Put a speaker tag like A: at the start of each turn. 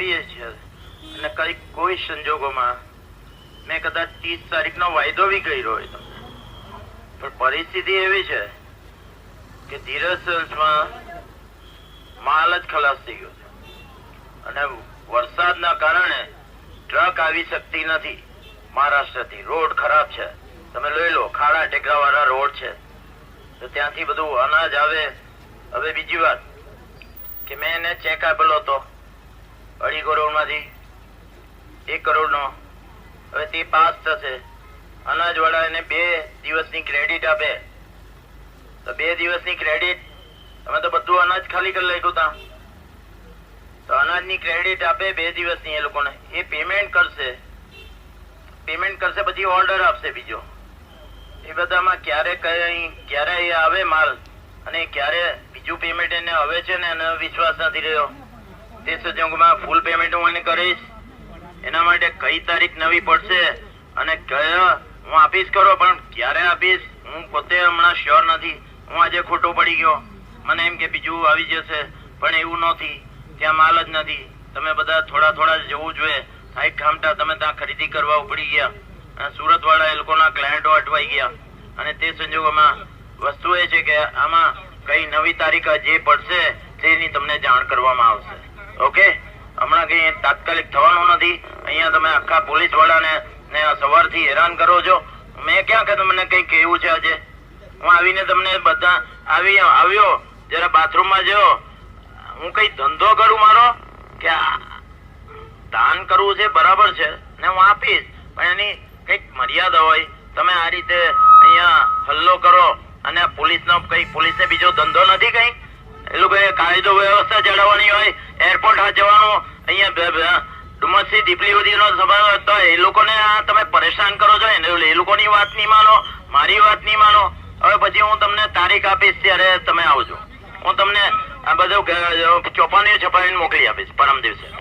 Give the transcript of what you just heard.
A: આપીએ છીએ અને કોઈ સંજોગોમાં મેં કદાચ 30 તારીખનો વાયદો બી કર્યો હોય પણ પરિસ્થિતિ એવી છે કે ધીરજ સંસ્થામાં માલ જ ખલાસ થઈ ગયો છે અને વરસાદના કારણે ટ્રક આવી શકતી નથી મહારાષ્ટ્રથી. રોડ ખરાબ છે, તમે લઈ લો, ખાડા ટેકરા વાળા રોડ છે, તો ત્યાંથી બધું અનાજ આવે. હવે બીજી વાત કે મેં એને ચેક આપેલો હતો 2.5 કરોડ માંથી 1 કરોડ નો. હવે તે પાસ થશે. અનાજ વાળા એને 2 દિવસની ક્રેડિટ આપે તો 2 દિવસની ક્રેડિટ, અમે તો બધું અનાજ ખાલી કરી નાખ્યું ત્યાં, તો અનાજની ક્રેડિટ આપે 2 દિવસની એ લોકોને. એ પેમેન્ટ કરશે પછી ઓર્ડર આપશે બીજો. એ બધામાં ક્યારે આવે માલ અને ક્યારે બીજું પેમેન્ટ એને હવે છે ને એનો વિશ્વાસ નથી રહ્યો. તે સંજોગોમાં ફૂલ પેમેન્ટ હું એને કરીશ. એના માટે કઈ તારીખ નવી પડશે અને કયા હું આપીશ કરો, પણ ક્યારે આપીશ હું પોતે હમણાં શ્યોર નથી. હું આજે ખોટો પડી ગયો, મને એમ કે બીજું આવી જશે, પણ એવું નથી. ત્યાં માલ જ નથી. તમે બધા થોડા જવું જોઈએ. હાઈટ ખામટા તમે ત્યાં ખરીદી કરવા ઉપડી ગયા. સુરત વાળા એ લોકોના ક્લાયન્ટો અટવાઈ ગયા અને તે સંજોગોમાં વસ્તુ એ છે કે આમાં કઈ નવી તારીખ જે પડશે તેની તમને જાણ કરવામાં આવશે. ઓકે, હમણાં કઈ તાત્કાલિક થવાનું નથી. અહીંયા તમે આખા પોલીસ વાળાને સવારથી હેરાન કરો છો. મેં ક્યાં કે તમને કઈ કેવું છે? આજે હું આવીને તમને બધા આવ્યો જરા બાથરૂમમાં જો. હું કઈ ધંધો કરું મારો કે દાન કરવું છે બરાબર છે ને હું આપીશ, પણ એની કઈક મર્યાદા હોય. તમે આ રીતે અહીંયા હલ્લો કરો અને પોલીસને બીજો ધંધો નથી કઈ? એ લોકો કાયદો વ્યવસ્થા ચલાવવાની હોય, એરપોર્ટ હા જવાનું, અહીંયા ડુમસથી દીપલી સુધીનો સભા તો એ લોકોને તમે પરેશાન કરો છો. એ લોકોની વાત નહીં માનો, મારી વાત નહીં માનો. હવે પછી હું તમને તારીખ આપીશ ત્યારે તમે આવજો. હું તમને આ બધું ચોપાની છપાવીને મોકલી આપીશ પરમ દિવસે.